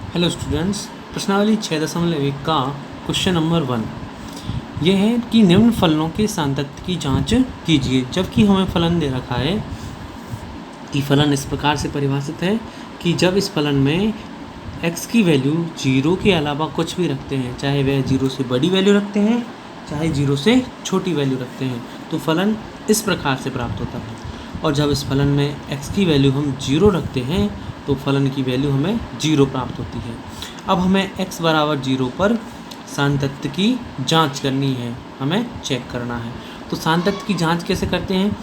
Hello students, प्रश्नावली 6.1 का question number 1 ये है कि निम्न फलनों के सांतत्य की जांच कीजिए। जबकि हमें फलन दे रखा है कि फलन इस प्रकार से परिभाषित है कि जब इस फलन में x की वैल्यू 0 के अलावा कुछ भी रखते हैं, चाहे वह 0 से बड़ी वैल्यू रखते हैं चाहे 0 से छोटी वैल्यू रखते हैं, तो फलन इस प्रकार से प्राप्त होता है। और जब इस फलन में x की वैल्यू हम 0 रखते हैं तो फलन की वैल्यू हमें 0 प्राप्त होती है। अब हमें x बराबर 0 पर सांतत्य की जांच करनी है, हमें चेक करना है। तो सांतत्य की जांच कैसे करते हैं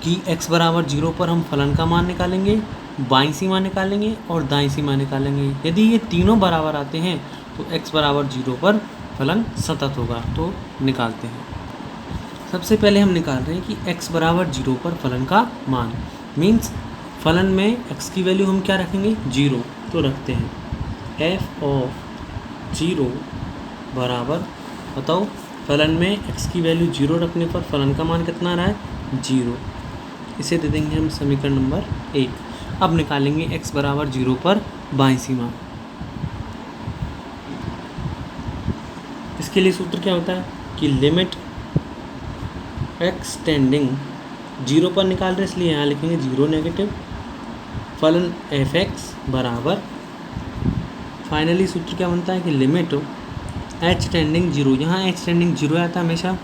कि x बराबर 0 पर हम फलन का मान निकालेंगे, बाईं सीमा निकालेंगे और दाईं सीमा निकालेंगे। यदि ये तीनों बराबर आते हैं तो x बराबर 0 पर फलन सतत होगा। तो निकालते हैं। सबसे पहले हम निकाल रहे हैं कि x बराबर 0 पर फलन का मान, मीन्स फलन में x की वैल्यू हम क्या रखेंगे 0, तो रखते हैं f ऑफ 0 बराबर, बताओ फलन में x की वैल्यू 0 रखने पर फलन का मान कितना आ रहा है 0। इसे दे देंगे हम समीकरण नंबर 1। अब निकालेंगे x बराबर 0 पर बाईं सीमा। इसके लिए सूत्र क्या होता है कि लिमिट x टेंडिंग 0 पर निकाल रहे, इसलिए यहाँ लिखेंगे 0 नेगेटिव फलन f(x) बराबर, फाइनली सूत्र क्या बनता है कि लिमिट h टेंडिंग 0, यहाँ h टेंडिंग 0 आता है हमेशा,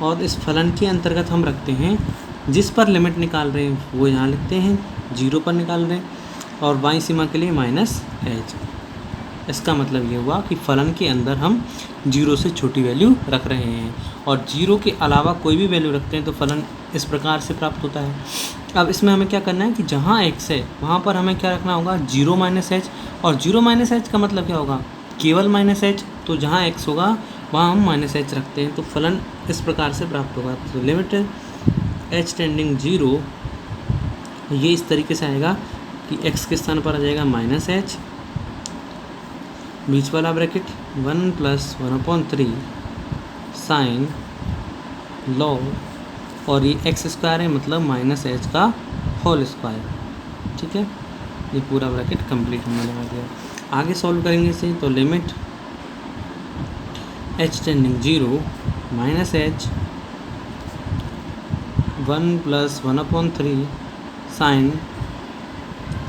और इस फलन के अंतर्गत हम रखते हैं जिस पर लिमिट निकाल रहे हैं वो यहाँ लिखते हैं 0 पर निकाल रहे हैं, और बाईं सीमा के लिए -h। इसका मतलब ये हुआ कि फलन के अंदर हम 0 से छोटी वैल्यू रख रहे हैं, और 0 के अलावा कोई भी वैल्यू रखते हैं तो फलन इस प्रकार से प्राप्त होता है। अब इसमें हमें क्या करना है कि जहाँ x है वहाँ पर हमें क्या रखना होगा 0 -h, और 0 -h का मतलब क्या होगा केवल -h, तो जहाँ x होगा वहाँ हम -h रखते हैं, तो फलन इस प्रकार से प्राप्त होगा। तो लिमिट h टेंडिंग 0 ये इस तरीके से आएगा कि x के स्थान पर आ जाएगा -h, बीच वाला ब्रैकेट 1 + 1/3 साइन लॉग, और ये x² है मतलब -h का होल स्क्वायर। ठीक है, ये पूरा ब्रैकेट कंप्लीट होने लगा दिया। आगे सॉल्व करेंगे इसे, तो limit h tending 0 -h 1 + 1/3 sign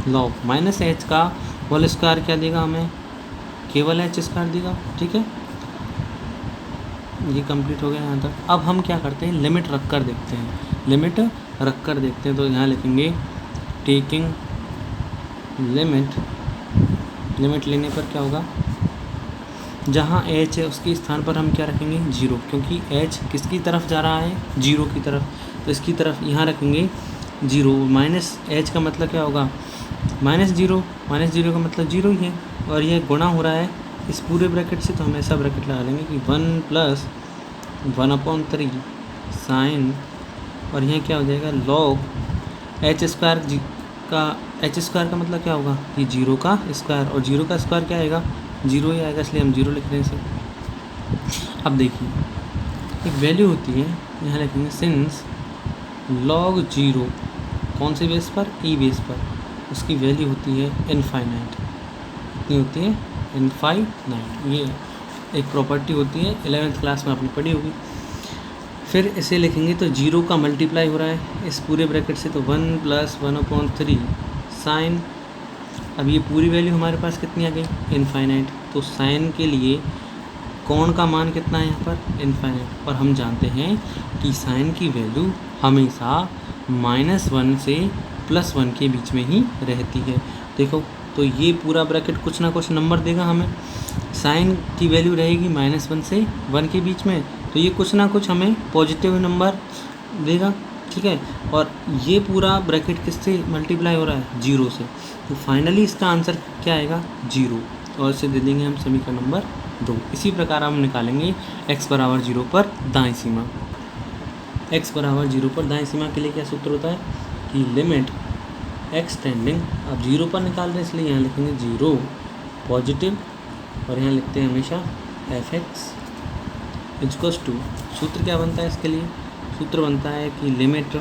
log, -h का होल स्क्वायर क्या देगा हमें केवल h² देगा। ठीक है, ये कंप्लीट हो गया यहाँ तक। अब हम क्या करते हैं लिमिट रख कर देखते हैं, तो यहाँ लिखेंगे टेकिंग लिमिट लेने पर क्या होगा, जहाँ h है उसके स्थान पर हम क्या रखेंगे 0, क्योंकि h किसकी तरफ जा रहा है 0 की तरफ, तो इसकी तरफ यहाँ रखेंगे 0। -h का मतलब क्या होगा -0 का मतलब 0 ही है, और यह गुणा हो रहा है इस पूरे ब्रैकेट से, तो हम ऐसा ब्रैकेट लगा लेंगे कि 1 + 1/3 साइन, और यहाँ क्या हो जाएगा लॉग h² का मतलब क्या होगा कि 0 का स्क्वायर, और 0 का स्क्वायर क्या आएगा 0 ही आएगा, इसलिए हम 0 लिख रहे हैं इसे। अब देखिए एक वैल्यू होती है, यहाँ लिखेंगे सिंस log 0 कौन से बेस पर ई बेस पर, उसकी वैल्यू होती है इनफाइनाइट। कितनी होती है इनफाइनाइट, ये एक प्रॉपर्टी होती है 11th क्लास में आपने पढ़ी होगी। फिर इसे लिखेंगे तो 0 का मल्टीप्लाई हो रहा है इस पूरे ब्रैकेट से, तो 1 + 1/3 साइन, अब ये पूरी वैल्यू हमारे पास कितनी आ गई इनफाइनाइट, तो साइन के लिए कोण का मान कितना है यहाँ पर इनफाइनाइट, और हम जानते हैं कि साइन की वैल्यू हमेशा -1 से +1 के बीच में ही रहती है। देखो तो ये पूरा ब्रैकेट कुछ ना कुछ नंबर देगा हमें, साइन की वैल्यू रहेगी -1 से 1 के बीच में, तो ये कुछ ना कुछ हमें पॉजिटिव नंबर देगा। ठीक है, और ये पूरा ब्रैकेट किससे मल्टीप्लाई हो रहा है 0 से, तो फाइनली इसका आंसर क्या आएगा 0, और इसे दे देंगे हम समीकरण नंबर 2। इसी प्रकार हम निकालेंगे x बराबर 0 पर दाईं सीमा। x बराबर 0 पर दाईं सीमा के लिए क्या सूत्र होता है कि लिमिट x टेंडिंग, अब 0 पर निकाल रहे हैं इसलिए यहाँ लिखेंगे 0 पॉजिटिव, और यहाँ लिखते हैं हमेशा f(x) = सूत्र क्या बनता है इसके लिए, सूत्र बनता है कि limit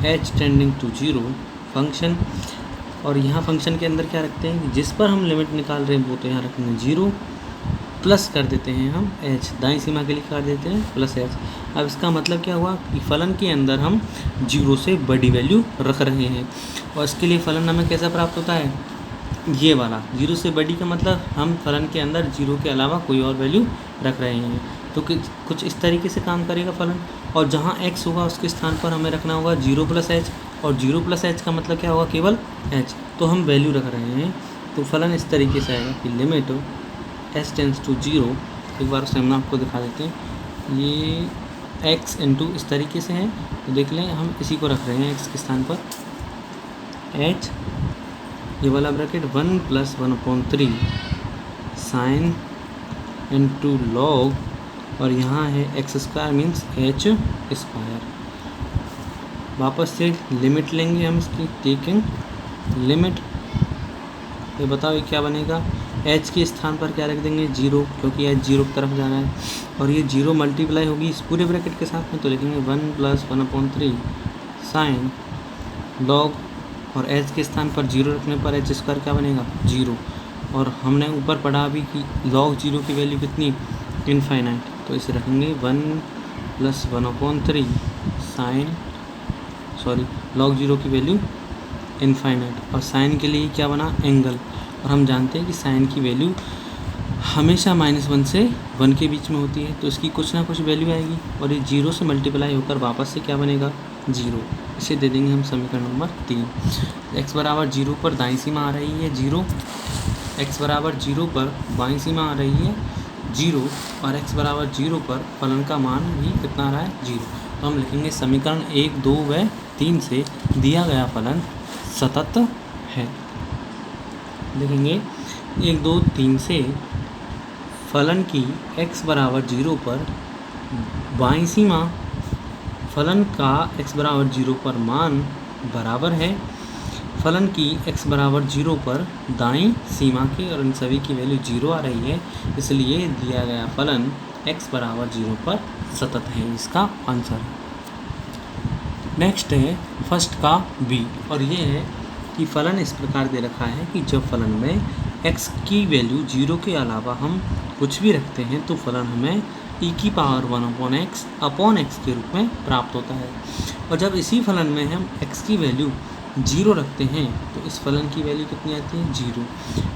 h tending to 0 function और यहाँ फंक्शन के अंदर क्या रखते हैं कि जिस पर हम लिमिट निकाल रहे हैं वो तो यहाँ रखेंगे 0 प्लस कर देते हैं हम h, दाईं सीमा के लिए कर देते हैं प्लस h। अब इसका मतलब क्या हुआ कि फलन के अंदर हम 0 से बड़ी वैल्यू रख रहे हैं और इसके लिए फलन हमें कैसा प्राप्त होता है, ये वाला 0 से बड़ी का मतलब हम फलन के अंदर 0 के अलावा कोई और वैल्यू रख रहे हैं। तो कुछ इस तरीके से काम करेगा फलन, और जहाँ x होगा उसके स्थान पर हमें रखना होगा 0 प्लस h, और 0 प्लस h का मतलब क्या होगा, केवल h। तो हम वैल्यू रख रहे हैं, तो फलन इस तरीके से आएगा कि लिमिट h टेंस टू 0। एक बार उसे हम आपको दिखा देते हैं, ये x इंटू इस तरीके से है, तो देख लें हम इसी को रख रहे हैं x के स्थान पर, h ये वाला bracket 1 plus 1/3 sine into log, और यहाँ है x square means h square. वापस से लिमिट लेंगे हम इसकी, टेकिंग लिमिट, ये बताओ ये क्या बनेगा, h के स्थान पर क्या रख देंगे 0, क्योंकि h 0 की तरफ जाना है, और ये 0 मल्टीप्लाई होगी इस पूरे ब्रैकेट के साथ में, तो लिखेंगे 1 प्लस 1/3 साइन लॉग, और h के स्थान पर 0 रखने पर h स्क्वायर क्या बनेगा 0, और हमने ऊपर पढ़ा अभी कि लॉग 0 की वैल्यू कितनी, इनफाइनाइट, तो इसे रखेंगे 1 प्लस 1/3 साइन, सॉरी लॉग 0 की वैल्यू इनफाइनाइट, और साइन के लिए क्या बना एंगल, और हम जानते हैं कि साइन की वैल्यू हमेशा -1 से 1 के बीच में होती है, तो इसकी कुछ ना कुछ वैल्यू आएगी, और ये 0 से मल्टीप्लाई होकर वापस से क्या बनेगा 0। इसे दे देंगे हम समीकरण नंबर 3। x बराबर 0 पर दाईं सीमा आ रही है 0, x बराबर 0 पर बाईं सीमा आ रही है 0, और x बराबर 0 पर फलन का मान भी कितना आ रहा है 0। तो हम लिखेंगे समीकरण 1, 2 व 3 से दिया गया फलन सतत है। देखेंगे 1, 2, 3 से फलन की x बराबर 0 पर बाईं सीमा फलन का x बराबर 0 पर मान बराबर है फलन की x बराबर 0 पर दाईं सीमा के, और इन सभी की वैल्यू 0 आ रही है, इसलिए दिया गया फलन x बराबर 0 पर सतत है, इसका आंसर है। नेक्स्ट है फर्स्ट का b, और ये है कि फलन इस प्रकार दे रखा है कि जब फलन में x की वैल्यू 0 के अलावा हम कुछ भी रखते हैं तो फलन हमें e की पावर 1/x अपॉन x के रूप में प्राप्त होता है, और जब इसी फलन में हम x की वैल्यू 0 रखते हैं तो इस फलन की वैल्यू कितनी आती है 0।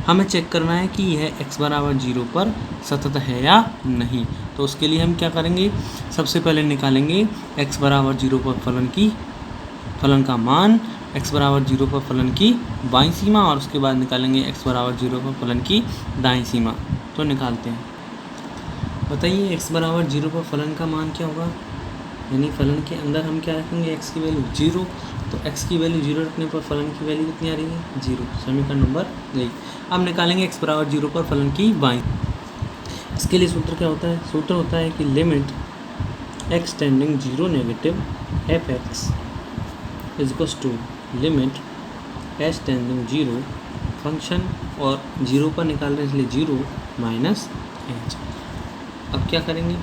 हमें चेक करना है कि यह x बराबर 0 पर सतत है या नहीं, तो उसके लिए हम क्या करेंगे, सबसे पहले निकालेंगे x बराबर 0 पर फलन का मान, x बराबर 0 पर फलन की बाईं सीमा, और उसके बाद निकालेंगे x बराबर 0 पर फलन की दाईं सीमा। तो निकालते हैं, बताइए x बराबर 0 पर फलन का मान क्या होगा, यानी फलन के अंदर हम क्या रखेंगे x की वैल्यू 0, तो x की वैल्यू 0 रखने पर फलन की वैल्यू कितनी आ रही है 0, समीकरण नंबर 1। अब निकालेंगे x बराबर 0 पर फलन की बाईं, इसके लिए सूत्र क्या होता है, सूत्र होता है कि limit x tending 0 negative f(x) is equals to limit h tending 0 function, और 0 पर निकाल रहे हैं इसलिए 0 माइनस h। अब क्या करेंगे,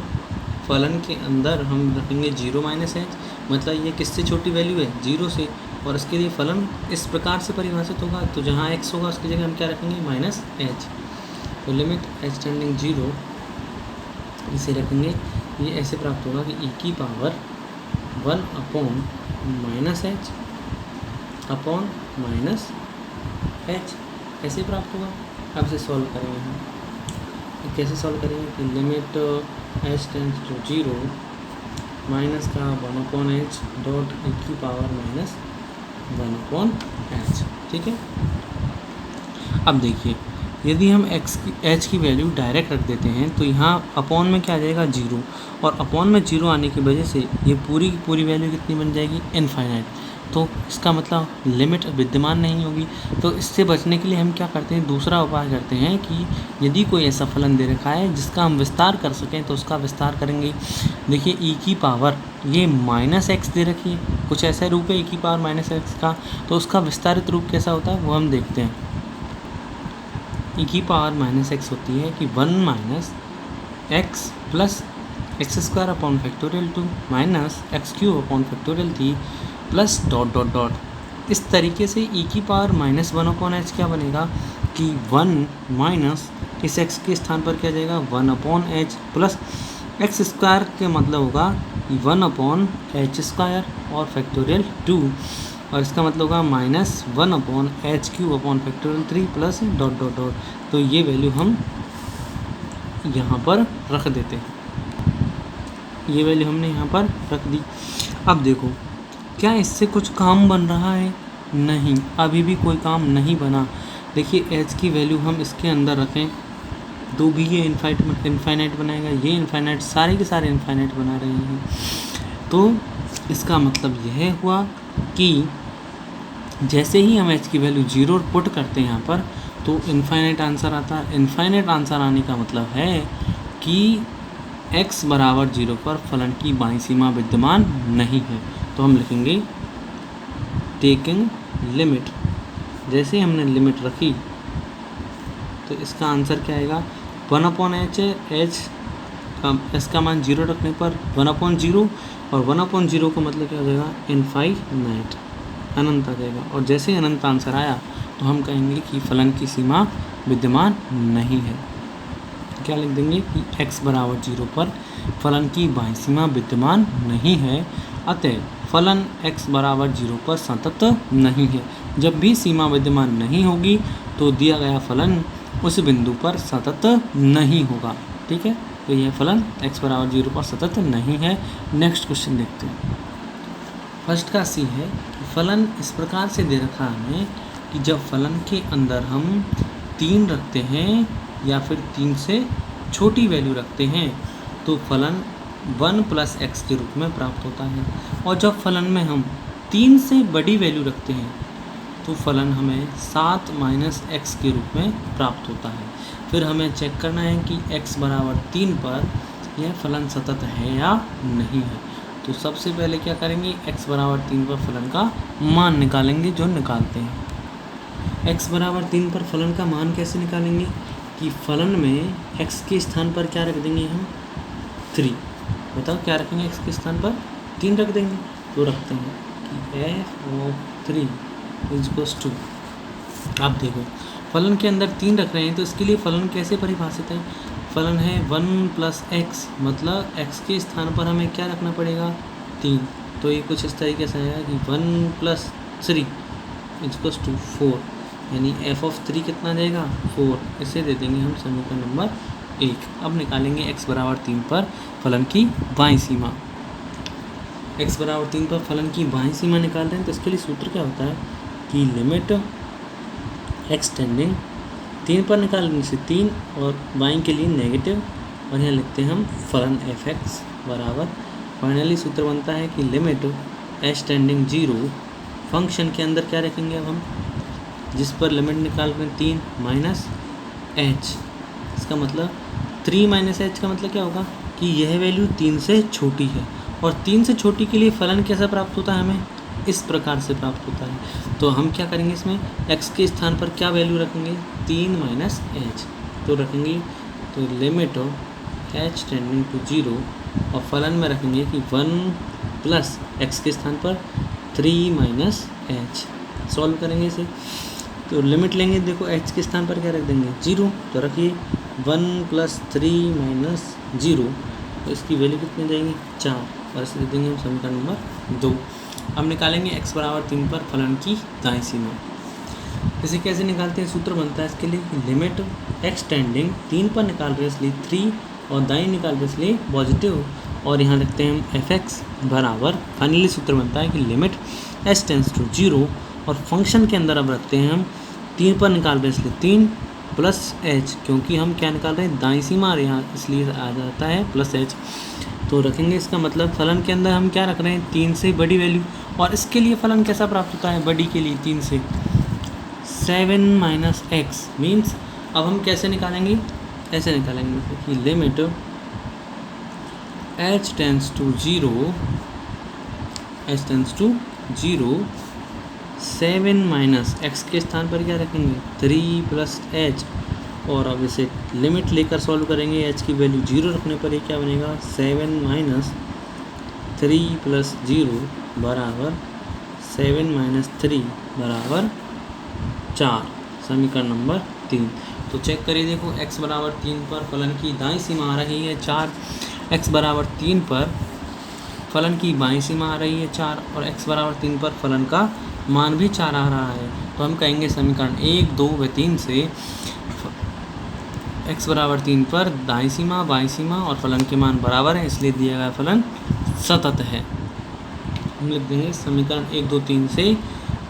फलन के अंदर हम रखेंगे 0 माइनस h, मतलब ये किससे छोटी वैल्यू है 0 से, और इसके लिए फलन इस प्रकार से परिभाषित होगा, तो जहाँ x होगा उसकी जगह हम क्या रखेंगे माइनस h, तो लिमिट h टेंडिंग 0 इसे रखेंगे, ये ऐसे प्राप्त होगा कि e की power 1 upon minus h upon minus h ऐसे प्राप्त होगा। अब इसे सॉल्व करेंगे हम, कैसे सॉल्व करेंगे कि limit h tends to 0 minus का 1/h डॉट e की पावर माइनस 1/h, ठीक है। अब देखिए यदि हम h की वैल्यू डायरेक्ट रख देते हैं तो यहाँ अपॉन में क्या आ जाएगा 0, और अपॉन में 0 आने की वजह से ये पूरी की पूरी वैल्यू कितनी बन जाएगी इनफाइनाइट, तो इसका मतलब लिमिट विद्यमान नहीं होगी। तो इससे बचने के लिए हम क्या करते हैं, दूसरा उपाय करते हैं कि यदि कोई ऐसा फलन दे रखा है जिसका हम विस्तार कर सकें तो उसका विस्तार करेंगे। देखिए e की पावर ये -x दे रखी है, कुछ ऐसा रूप है e की पावर -x का, तो उसका विस्तारित रूप कैसा होता है वो हम देखते हैं। e की पावर -x होती है कि 1 minus x plus x² upon factorial 2 minus x³ upon factorial 3 plus dot dot dot इस तरीके से e की पावर -1/h क्या बनेगा कि 1 माइनस इस x के स्थान पर क्या जाएगा 1/h प्लस एक्स स्क्वायर के मतलब होगा 1/h² और फैक्टोरियल 2, और इसका मतलब होगा -1/h³ plus dot dot dot. तो ये वैल्यू हम यहाँ पर रख देते हैं, ये वैल्यू हमने यहाँ पर रख दी। अब देखो क्या इससे कुछ काम बन रहा है? नहीं, अभी भी कोई काम नहीं बना। देखिए h की वैल्यू हम इसके अंदर रखें तो भी ये इनफाइनाइट बनाएगा, ये इनफाइनाइट, सारे के सारे इनफाइनाइट बना रहे हैं। तो इसका मतलब यह हुआ कि जैसे ही हम h की वैल्यू 0 पुट करते हैं यहाँ पर तो इनफाइनाइट आंसर आता है। इनफाइनाइट आंसर आने का मतलब है कि x बराबर 0 पर फलन की बाईं सीमा विद्यमान नहीं है। तो हम लिखेंगे टेकिंग लिमिट। जैसे ही हमने लिमिट रखी तो इसका आंसर क्या आएगा 1/h है, एस का मान 0 रखने पर 1/0, और 1/0 का मतलब क्या हो जाएगा इनफाइनाइट, अनंत आ जाएगा। और जैसे ही अनंत आंसर आया तो हम कहेंगे कि फलन की सीमा विद्यमान नहीं है। क्या लिख देंगे कि x बराबर 0 पर फलन की बाईं सीमा विद्यमान नहीं है, अतः फलन x बराबर 0 पर सतत नहीं है। जब भी सीमा विद्यमान नहीं होगी तो दिया गया फलन उस बिंदु पर सतत नहीं होगा। ठीक है, तो यह फलन x बराबर 0 पर सतत नहीं है। नेक्स्ट क्वेश्चन देखते हैं। फर्स्ट का सी है कि फलन इस प्रकार से दे रखा हमें कि जब फलन के अंदर हम 3 रखते हैं या फिर 3 से छोटी वैल्यू रखते हैं तो फलन 1 + x के रूप में प्राप्त होता है, और जब फलन में हम 3 से बड़ी वैल्यू रखते हैं तो फलन हमें 7 - x के रूप में प्राप्त होता है। फिर हमें चेक करना है कि x बराबर 3 पर यह फलन सतत है या नहीं है। तो सबसे पहले क्या करेंगे, x बराबर 3 पर फलन का मान निकालेंगे, जो निकालते हैं। x बराबर 3 पर फलन का मान कैसे निकालेंगे कि फलन में x के स्थान पर क्या रख देंगे हम 3। बताओ क्या रखेंगे, x के स्थान पर 3 रख देंगे। तो रखते हैं कि f(3) = आप देखो फलन के अंदर 3 रख रहे हैं तो इसके लिए फलन कैसे परिभाषित है। फलन है 1 + x, मतलब x के स्थान पर हमें क्या रखना पड़ेगा 3। तो ये कुछ इस तरीके से आएगा कि 1 + 3 = 4, यानी f(3) कितना देगा 4। इसे दे देंगे हम समीकरण नंबर 1। अब निकालेंगे x बराबर 3 पर फलन की बाईं सीमा। x बराबर 3 पर फलन की बाईं सीमा निकाल रहे हैं तो इसके लिए सूत्र क्या होता है कि लिमिट x टेंडिंग 3 पर निकालने से 3 और बाईं के लिए नेगेटिव, और यहाँ लिखते हैं हम फलन f(x) बराबर, फाइनली सूत्र बनता है कि लिमिट h टेंडिंग 0 फंक्शन के अंदर क्या रखेंगे अब हम, जिस पर लिमिट निकाल रहे हैं 3 - h। इसका मतलब 3 - h का मतलब क्या होगा कि यह वैल्यू 3 से छोटी है, और 3 से छोटी के लिए फलन कैसा प्राप्त होता है, हमें इस प्रकार से प्राप्त होता है। तो हम क्या करेंगे, इसमें x के स्थान पर क्या वैल्यू रखेंगे 3 - h। तो रखेंगे तो लिमिट h टेंडिंग टू 0, और फलन में रखेंगे कि 1 + x के स्थान पर 3 - h। सॉल्व करेंगे इसे तो लिमिट लेंगे, देखो h के स्थान पर क्या रख देंगे 0। तो रखिए 1 + 3 - 0, तो इसकी वैल्यू कितनी जाएंगी 4, और इसे दे देंगे हम समीकरण नंबर 2। अब निकालेंगे x बराबर 3 पर फलन की दाईं सीमा। इसे कैसे निकालते हैं, सूत्र बनता है इसके लिए लिमिट x टेंडिंग 3 पर निकाल रहे इसलिए 3, और दाईं निकाल रहे इसलिए पॉजिटिव, और यहाँ लिखते हैं हम f(x) बराबर, फाइनली सूत्र बनता है कि लिमिट h टेंड्स टू 0, और फंक्शन के अंदर अब रखते हैं हम 3 पर निकाल रहे इसलिए 3 + h, क्योंकि हम क्या निकाल रहे हैं दाईं सीमा, और यहाँ इसलिए आ जाता है +h। तो रखेंगे, इसका मतलब फलन के अंदर हम क्या रख रहे हैं 3 से बड़ी वैल्यू, और इसके लिए फलन कैसा प्राप्त होता है बड़ी के लिए 3 से 7 - x मीन्स। अब हम कैसे निकालेंगे, ऐसे निकालेंगे कि limit h tends to 0, 7 - x के स्थान पर क्या रखेंगे 3 + h, और अब इसे लिमिट लेकर सॉल्व करेंगे। h की वैल्यू 0 रखने पर ये क्या बनेगा 7 - 3 + 0 बराबर 7 माइनस 3 बराबर 4, समीकरण नंबर 3। तो चेक करिए, देखो x बराबर 3 पर फलन की दाईं सीमा आ रही है 4, x बराबर 3 पर फलन की बाईं सीमा आ रही है 4 और x बराबर 3 पर फलन का मान भी 4 आ रहा है। तो हम कहेंगे समीकरण 1, 2 व 3 से x बराबर 3 पर दाईं सीमा बाईं सीमा और फलन के मान बराबर है, इसलिए दिया गया फलन सतत है। हम लिख देंगे समीकरण 1, 2, 3 से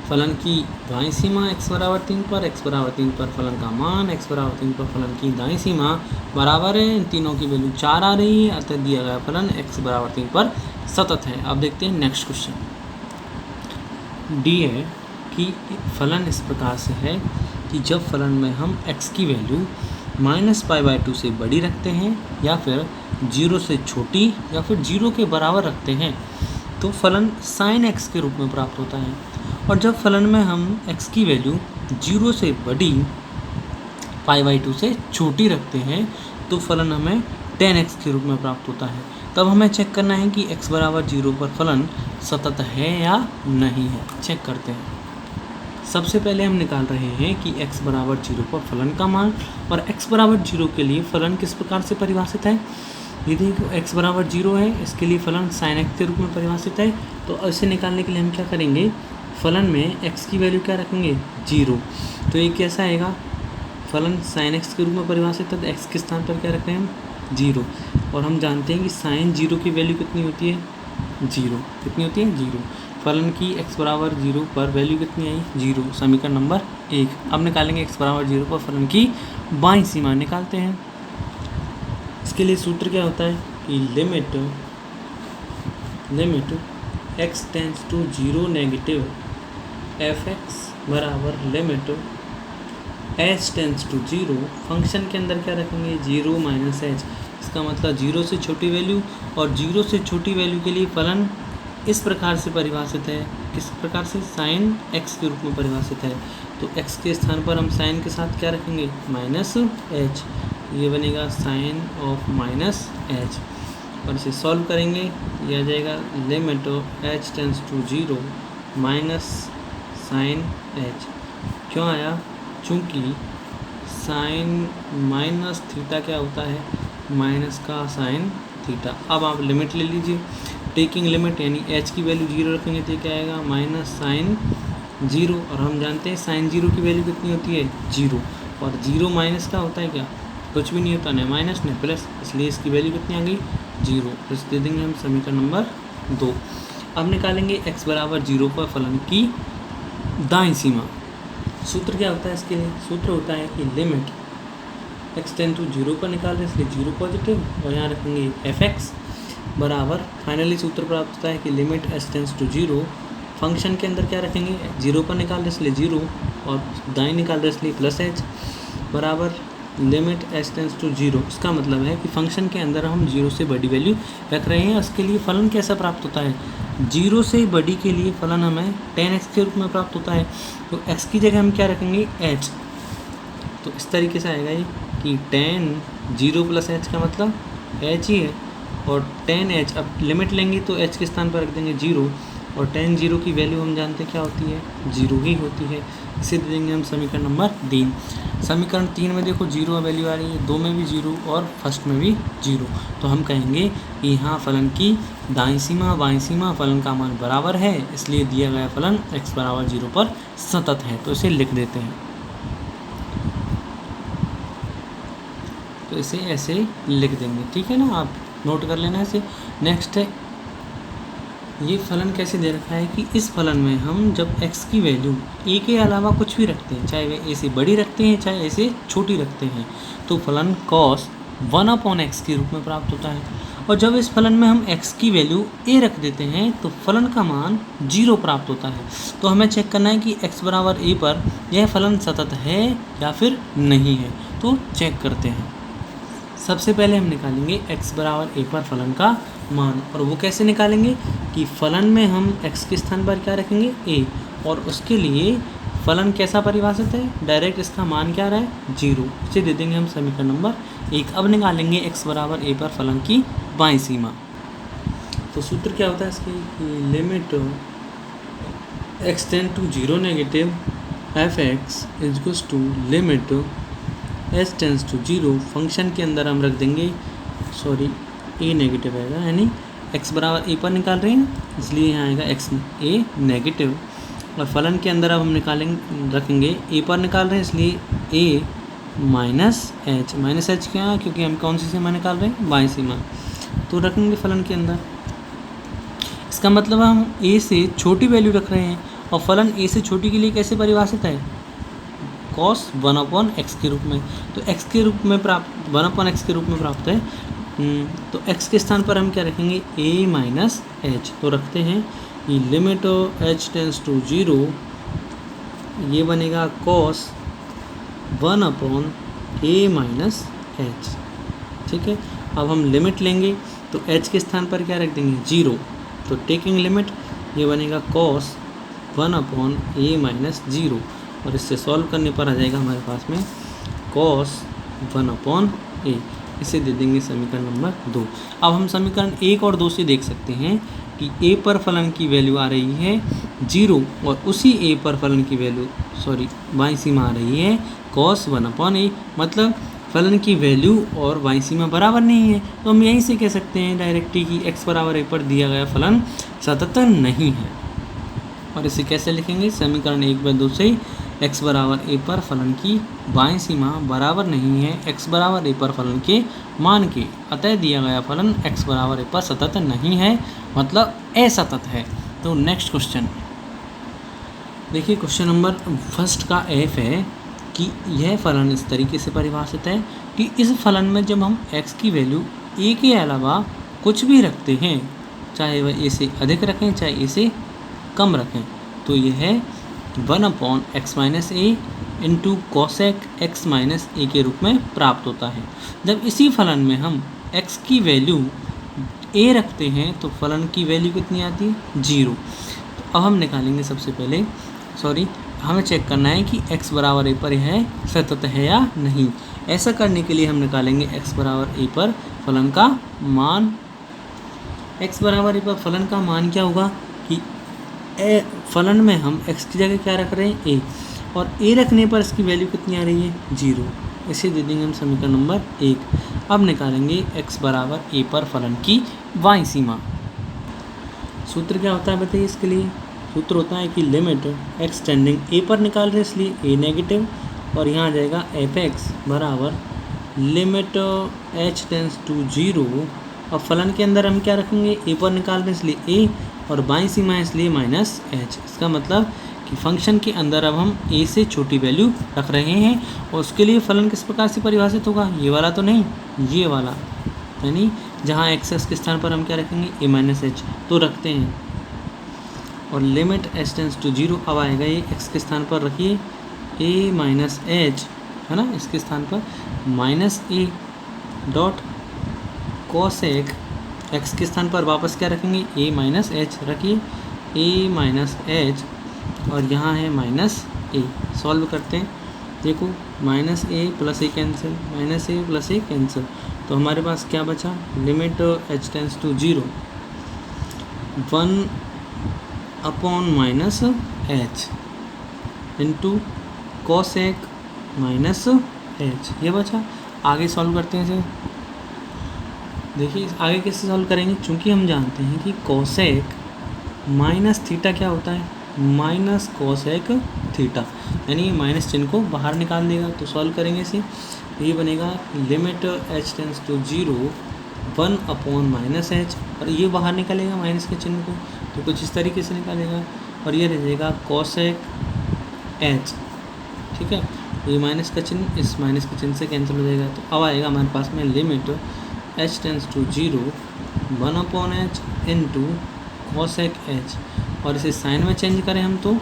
फलन की बाईं सीमा x बराबर 3 पर, x बराबर 3 पर फलन का मान, x बराबर 3 पर फलन की दाईं सीमा बराबर है, इन तीनों की वैल्यू 4 आ रही है, अतः दिया गया फलन x बराबर 3 पर सतत है। अब देखते हैं नेक्स्ट क्वेश्चन। डी है कि फलन इस प्रकार से है कि जब फलन में हम x की वैल्यू -π/2 से बड़ी रखते हैं या फिर 0 से छोटी या फिर 0 के बराबर रखते हैं तो फलन sin x के रूप में प्राप्त होता है, और जब फलन में हम x की वैल्यू 0 से बड़ी π/2 से छोटी रखते हैं तो फलन हमें tan x के रूप में प्राप्त होता है। तब हमें चेक करना है कि x बराबर 0 पर फलन सतत है या नहीं है। चेक करते हैं। सबसे पहले हम निकाल रहे हैं कि x बराबर 0 पर फलन का मान, और x बराबर 0 के लिए फलन किस प्रकार से परिभाषित है। ये देखो x बराबर 0 है, इसके लिए फलन sin x के रूप में परिभाषित है। तो इसे निकालने के लिए हम क्या करेंगे, फलन में x की वैल्यू क्या रखेंगे 0। तो ये कैसा आएगा, फलन sin x के रूप में परिभाषित है तो x के स्थान पर क्या रख रहे हैं हम 0, और हम जानते हैं कि sin 0 की वैल्यू कितनी होती है 0। कितनी होती है 0। फलन की x बराबर 0 पर वैल्यू कितनी आई 0, समीकरण नंबर 1। अब निकालेंगे x बराबर 0 पर फलन की बाईं सीमा निकालते हैं। इसके लिए सूत्र क्या होता है कि limit x tends to 0 negative f(x) बराबर limit h tends to 0। Function के अंदर क्या रखेंगे 0 माइनस h। इसका मतलब 0 से छोटी वैल्यू, और 0 से छोटी वैल्यू के लिए फलन इस प्रकार से परिभाषित है, किस प्रकार से sin x के रूप में परिभाषित है। तो x के स्थान पर हम sin के साथ क्या रखेंगे -h, ये बनेगा sin ऑफ -h, और इसे सॉल्व करेंगे ये आ जाएगा limit h tends to 0 minus sin h। क्यों आया, चूँकि sin माइनस थीटा क्या होता है माइनस का sin थीटा। अब आप लिमिट ले लीजिए, टेकिंग लिमिट यानी h की वैल्यू 0 रखेंगे तो क्या आएगा -sin 0, और हम जानते हैं sin 0 की वैल्यू कितनी होती है 0, और 0 माइनस का होता है क्या, कुछ भी नहीं होता, न माइनस न प्लस, इसलिए इसकी वैल्यू कितनी आ गई 0। इस दे देंगे हम समीकरण नंबर 2। अब निकालेंगे x बराबर 0 पर फलन की दाईं सीमा। सूत्र क्या होता है इसके लिए, सूत्र होता है कि लिमिट x टेंड टू 0 पर निकाल रहे इसलिए 0 पॉजिटिव, और यहाँ रखेंगे f(x) बराबर, फाइनली सूत्र प्राप्त होता है कि limit h tends to 0। Function के अंदर क्या रखेंगे 0 पर निकाल रहे इसलिए 0, और दाईं निकाल रहे इसलिए +h बराबर लिमिट h टेंड्स टू 0। इसका मतलब है कि फंक्शन के अंदर हम 0 से बड़ी वैल्यू रख रहे हैं। उसके लिए फलन कैसा प्राप्त होता है, 0 से बड़ी के लिए फलन हमें tan x के रूप में प्राप्त होता है। तो x की जगह हम क्या रखेंगे h, तो इस तरीके से आएगा ये कि tan 0 + h का मतलब h ही है, और tan h, अब लिमिट लेंगे तो h के स्थान पर रख देंगे 0, और tan 0 की वैल्यू हम जानते हैं क्या होती है 0 ही होती है। इसे दे देंगे हम समीकरण नंबर 3। समीकरण 3 में देखो 0 वैल्यू आ रही है, 2 में भी 0 और फर्स्ट में भी 0। तो हम कहेंगे कि यहाँ फलन की दाईं सीमा बाईं सीमा फलन का मान बराबर है, इसलिए दिया गया फलन x बराबर 0 पर सतत है। तो इसे लिख देते हैं, तो इसे ऐसे लिख देंगे, ठीक है ना, आप नोट कर लेना इसे। नेक्स्ट है, ये फलन कैसे दे रखा है कि इस फलन में हम जब x की वैल्यू a के अलावा कुछ भी रखते हैं, चाहे वे a से बड़ी रखते हैं चाहे a से छोटी रखते हैं, तो फलन cos 1/x के रूप में प्राप्त होता है। और जब इस फलन में हम x की वैल्यू a रख देते हैं तो फलन का मान 0 प्राप्त होता है। तो हमें चेक करना है कि x बराबर a पर यह फलन सतत है या फिर नहीं है। तो चेक करते हैं। सबसे पहले हम निकालेंगे x बराबर a पर फलन का मान, और वो कैसे निकालेंगे कि फलन में हम x के स्थान पर क्या रखेंगे a, और उसके लिए फलन कैसा परिभाषित है, डायरेक्ट इसका मान क्या रहा है 0। इसे दे देंगे हम समीकरण नंबर 1। अब निकालेंगे x बराबर a पर फलन की बाईं सीमा। तो सूत्र क्या होता है इसकी, limit x tend to zero negative f x is to limit h tends to zero. Function के अंदर हम रख देंगे, सॉरी ए नेगेटिव आएगा, यानी एक्स बराबर ए पर निकाल रहे हैं इसलिए यहाँ आएगा एक्स ए नेगेटिव। और फलन के अंदर अब हम निकालेंगे, रखेंगे ए पर निकाल रहे हैं इसलिए ए माइनस एच क्या, क्योंकि हम कौन सी सीमा निकाल रहे हैं, बाईं सीमा, तो रखेंगे फलन के अंदर। इसका मतलब हम ए से छोटी वैल्यू रख रहे हैं और फलन ए से छोटी के लिए कैसे परिभाषित है, कॉस 1/x के रूप में। तो x के रूप में प्राप्त 1/x के रूप में प्राप्त है। तो x के स्थान पर हम क्या रखेंगे, a माइनस एच। तो रखते हैं ये limit h tends to zero, ये बनेगा कॉस 1/a माइनस एच। ठीक है, अब हम लिमिट लेंगे तो h के स्थान पर क्या रख देंगे, जीरो। तो टेकिंग लिमिट ये बनेगा कॉस 1/a माइनस जीरो, और इससे सॉल्व करने पर आ जाएगा हमारे पास में कॉस 1/a। इसे दे देंगे समीकरण नंबर 2। अब हम समीकरण 1 और 2 से देख सकते हैं कि a पर फलन की वैल्यू आ रही है 0 और उसी a पर फलन की वैल्यू, सॉरी बाईं सीमा आ रही है कॉस 1/a। मतलब फलन की वैल्यू और बाईं सीमा बराबर नहीं है, तो हम यहीं से कह सकते हैं डायरेक्टली कि x बराबर a पर दिया गया फलन सतत नहीं है। और इसे कैसे लिखेंगे, समीकरण 1/2 से x बराबर a पर फलन की बाईं सीमा बराबर नहीं है x बराबर a पर फलन के मान के, अतः दिया गया फलन x बराबर a पर सतत नहीं है, मतलब असतत है। तो नेक्स्ट क्वेश्चन देखिए, क्वेश्चन नंबर फर्स्ट का f है कि यह फलन इस तरीके से परिभाषित है कि इस फलन में जब हम x की वैल्यू a के अलावा कुछ भी रखते हैं, चाहे वह a से अधिक रखें चाहे a से कम रखें, तो यह है 1/x माइनस ए इंटू कॉसेक x माइनस ए के रूप में प्राप्त होता है। जब इसी फलन में हम x की वैल्यू a रखते हैं तो फलन की वैल्यू कितनी आती है, 0। तो अब हम निकालेंगे सबसे पहले, सॉरी हमें चेक करना है कि x बराबर a पर यह सतत है या नहीं। ऐसा करने के लिए हम निकालेंगे x बराबर a पर फलन का मान। x बराबर a पर फलन का मान क्या होगा कि फलन में हम x की जगह क्या रख रहे हैं, a, और a रखने पर इसकी वैल्यू कितनी आ रही है, 0। इसे दे देंगे हम समीकरण नंबर 1। अब निकालेंगे x बराबर a पर फलन की बाईं सीमा। सूत्र क्या होता है बताइए इसके लिए, सूत्र होता है कि लिमिट x टेंडिंग a पर निकाल रहे हैं इसलिए a नेगेटिव, और यहाँ आ जाएगा f(x) बराबर लिमिट h टेंस टू 0। और फलन के अंदर हम क्या रखेंगे, a पर निकाल रहे हैं इसलिए a, और बाईं सीमा है इसलिए माइनस एच। इसका मतलब कि फंक्शन के अंदर अब हम a से छोटी वैल्यू रख रहे हैं, और उसके लिए फलन किस प्रकार से परिभाषित होगा, ये वाला तो नहीं, ये वाला, यानी जहाँ एक्स के स्थान पर हम क्या रखेंगे, a माइनस एच। तो रखते हैं, और लिमिट h टेंस टू 0 अब आएगा, ये x के स्थान पर रखिए a माइनस एच, है ना, इसके स्थान पर minus a dot cosec x के स्थान पर वापस क्या रखेंगे, a माइनस एच रखिए, a माइनस एच, और यहाँ है माइनस a। सॉल्व करते हैं, देखो minus a plus a cancel, minus a plus a cancel, तो हमारे पास क्या बचा, limit h tends to 0 1 minus h into cosec minus h, ये बचा। आगे सॉल्व करते हैं इसे, देखिए आगे कैसे सॉल्व करेंगे, चूंकि हम जानते हैं कि कॉसेक माइनस थीटा क्या होता है, माइनस कॉसेक थीटा, यानी माइनस चिन्ह को बाहर निकाल देगा। तो सॉल्व करेंगे इसे, ये बनेगा limit h tends to 0 1 minus h, और ये बाहर निकालेगा माइनस के चिन्ह को, तो कुछ इस तरीके से निकालेगा, और ये रह जाएगा कॉसेक एच। ठीक है, ये माइनस का चिन्ह इस माइनस के चिन्ह से कैंसिल हो जाएगा। तो अब आएगा हमारे पास में limit h tends to 0 1/h into cosec h, और इसे साइन में चेंज करें हम तो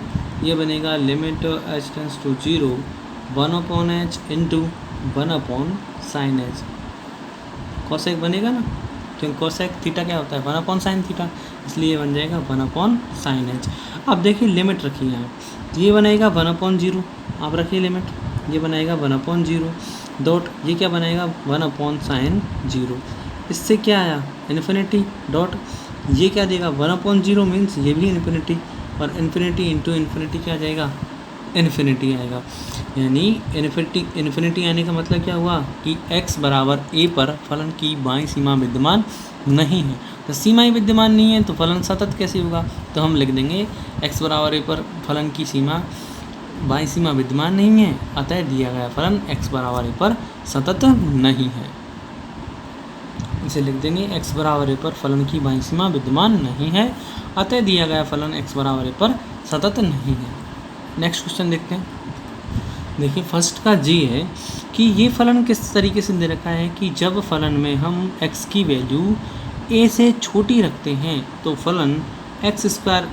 ये बनेगा limit h tends to 0 1/h into 1/sin h। Cosec बनेगा ना, क्योंकि कॉसेक थीटा क्या होता है, 1/sin थीटा, इसलिए ये बन जाएगा 1/sin h। अब देखिए लिमिट रखिए यहाँ, ये बनेगा 1/0, आप रखिए लिमिट, ये बनाएगा 1/0 डॉट, ये क्या बनाएगा 1/sin 0। इससे क्या आया, इन्फिनिटी डॉट, ये क्या देगा 1/0 मीन्स ये भी इन्फिनिटी, और इन्फिनिटी इंटू इन्फिनिटी क्या आ जाएगा, इन्फिनिटी आएगा। यानी इन्फिनिटी आने का मतलब क्या हुआ कि x बराबर a पर फलन की बाईं सीमा विद्यमान नहीं है। तो सीमा ही विद्यमान नहीं है तो फलन सतत कैसे होगा, तो हम लिख देंगे x बराबर a पर फलन की सीमा बाईं सीमा विद्यमान नहीं है, अतः दिया गया फलन x बराबर a पर सतत नहीं है। इसे लिख देंगे x बराबर a पर फलन की बाईं सीमा विद्यमान नहीं है, अतः दिया गया फलन x बराबर a पर सतत नहीं है। नेक्स्ट क्वेश्चन देखते हैं। देखिए फर्स्ट का जी है कि ये फलन किस तरीके से दे रखा है कि जब फलन में हम x की वैल्यू a से छोटी रखते हैं तो फलन x square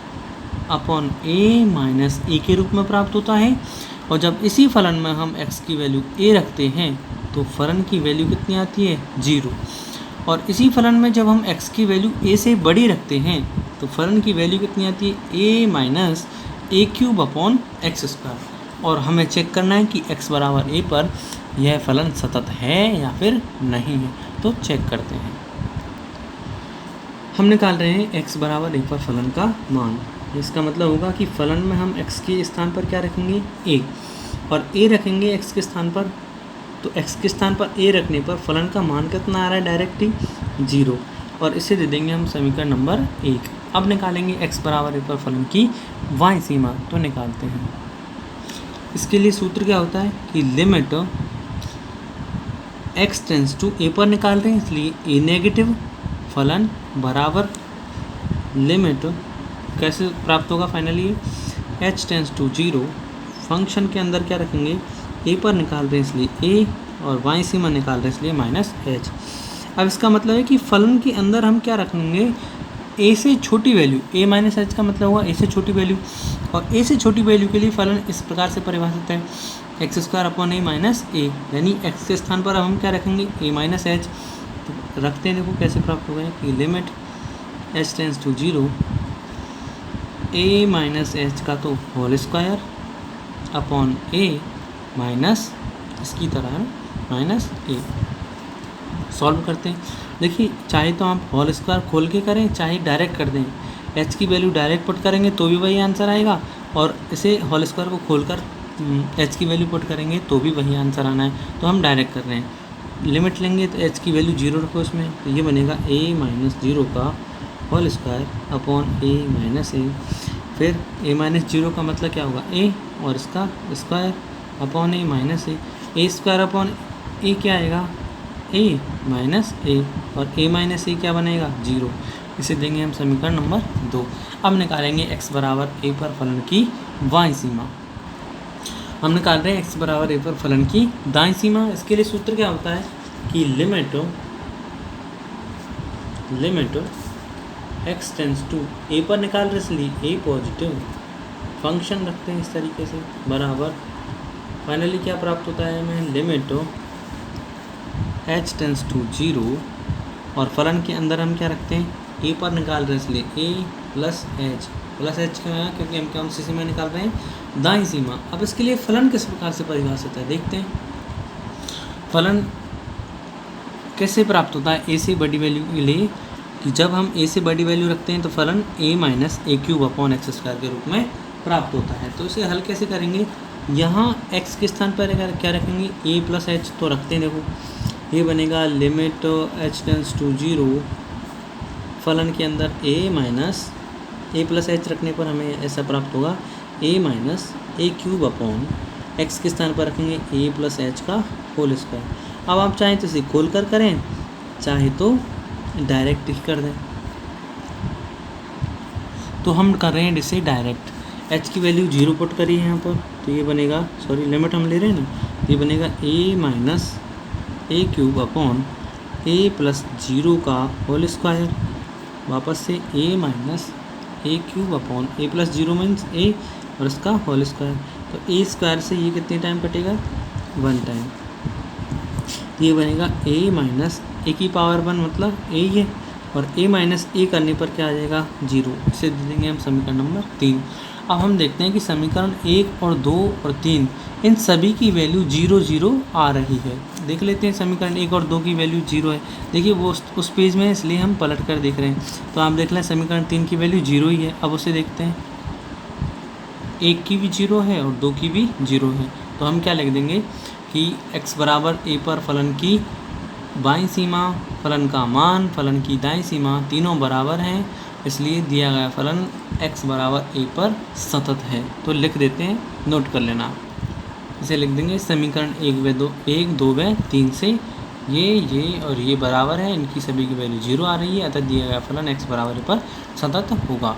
upon a minus a के रूप में प्राप्त होता है, और जब इसी फलन में हम x की वैल्यू a रखते हैं तो फलन की वैल्यू कितनी आती है, 0। और इसी फलन में जब हम x की वैल्यू a से बड़ी रखते हैं तो फलन की वैल्यू कितनी आती है, a minus A cube upon x square. और हमें चेक करना है कि x बराबर a पर यह फलन सतत है या फिर नहीं है, तो चेक करते हैं। हम निकाल रहे हैं x बराबर a पर फलन का मान। इसका मतलब होगा कि फलन में हम x के स्थान पर क्या रखेंगे, a, और a रखेंगे x के स्थान पर, तो x के स्थान पर a रखने पर फलन का मान कितना आ रहा है, डायरेक्टली 0, और इसे दे देंगे हम समीकरण नंबर 1। अब निकालेंगे x बराबर a पर फलन की y सीमा, तो निकालते हैं। इसके लिए सूत्र क्या होता है कि limit x tends to a पर निकाल रहे हैं, इसलिए a नेगेटिव फलन बराबर लिमिट कैसे प्राप्त होगा, finally h tends to 0, function के अंदर क्या रखेंगे, a पर निकाल रहे हैं इसलिए a, और y सीमा निकाल रहे हैं इसलिए माइनस h। अब इसका मतलब है कि फलन के अंदर हम क्या रखेंगे, a से छोटी वैल्यू, a माइनस h का मतलब हुआ a से छोटी वैल्यू, और a से छोटी वैल्यू के लिए फलन इस प्रकार से परिभाषित है, x square upon a minus a, यानी x के स्थान पर हम क्या रखेंगे, a माइनस h। तो रखते हैं, देखो कैसे प्राप्त हो गया कि limit h tends to 0 a minus h का तो whole square upon a minus इसकी तरह है माइनस a। सॉल्व करते हैं। देखिए चाहे तो आप होल स्क्वायर खोल के करें, चाहे डायरेक्ट कर दें, h की वैल्यू डायरेक्ट पुट करेंगे तो भी वही आंसर आएगा, और इसे होल स्क्वायर को खोलकर h की वैल्यू पुट करेंगे तो भी वही आंसर आना है। तो हम डायरेक्ट कर रहे हैं, लिमिट लेंगे तो h की वैल्यू 0 रखो इसमें, तो ये बनेगा a माइनस 0 का whole square upon a minus a। फिर a माइनस 0 का मतलब क्या होगा, a, और इसका square upon a minus a square upon a क्या आएगा, a माइनस a, और a माइनस a क्या बनेगा, 0। इसे देंगे हम समीकरण नंबर 2। अब निकालेंगे x बराबर a पर फलन की y सीमा। हम निकाल रहे हैं x बराबर a पर फलन की दाईं सीमा। इसके लिए सूत्र क्या होता है कि limit x tends to a पर निकाल रहे इसलिए a पॉजिटिव, फंक्शन रखते हैं इस तरीके से, बराबर फाइनली क्या प्राप्त होता है हमें, लिमिट h टेंस टू 0, और फलन के अंदर हम क्या रखते हैं, a पर निकाल रहे हैं इसलिए a प्लस h क्यों है, क्योंकि हम कौन सी सीमा निकाल रहे हैं, दाईं सीमा। अब इसके लिए फलन किस प्रकार से परिभाषित है, देखते हैं। फलन कैसे प्राप्त होता है a से बड़ी वैल्यू के लिए, कि जब हम a से बड़ी वैल्यू रखते हैं तो फलन a minus A cube upon x square के रूप में प्राप्त होता है। तो इसे हल कैसे करेंगे, यहाँ x के स्थान पर क्या रखेंगे, a प्लस h, तो रखते हैं, देखो ये बनेगा लिमिट h टेंस टू 0, फलन के अंदर a minus a plus h रखने पर हमें ऐसा प्राप्त होगा, a minus A cube upon x के स्थान पर रखेंगे a प्लस h का होल स्क्वायर। अब आप चाहें तो इसे खोल कर करें, चाहे तो डायरेक्ट ही कर दें, तो हम कर रहे हैं इसे डायरेक्ट। h की वैल्यू 0 पुट करी है यहाँ पर, तो ये बनेगा, सॉरी लिमिट हम ले रहे हैं ना, ये बनेगा a minus A cube upon a plus 0 का होल स्क्वायर, वापस से a minus A cube upon a plus 0 means a, और इसका होल स्क्वायर। तो a स्क्वायर से ये कितने टाइम कटेगा, 1 टाइम, तो ये बनेगा a माइनस ए की पावर 1 मतलब a है, और a माइनस ए करने पर क्या आ जाएगा, 0। इसे दे देंगे हम समीकरण नंबर 3। अब हम देखते हैं कि समीकरण 1 और 2 और 3 इन सभी की वैल्यू 0 0 आ रही है। देख लेते हैं, समीकरण 1 और 2 की वैल्यू 0 है, देखिए वो उस पेज में है इसलिए हम पलट कर देख रहे हैं। तो आप देख लें समीकरण 3 की वैल्यू 0 ही है। अब उसे देखते हैं, एक की भी जीरो है और दो की भी जीरो है। तो हम क्या लिख देंगे कि x बराबर a पर फलन की बाईं सीमा, फलन का मान, फलन की दाईं सीमा तीनों बराबर हैं, इसलिए दिया गया फलन x बराबर a पर सतत है। तो लिख देते हैं, नोट कर लेना। इसे लिख देंगे समीकरण 1, 2 व 3 से ये और ये बराबर है, इनकी सभी की वैल्यू 0 आ रही है, अतः दिया गया फलन x बराबर a पर सतत होगा।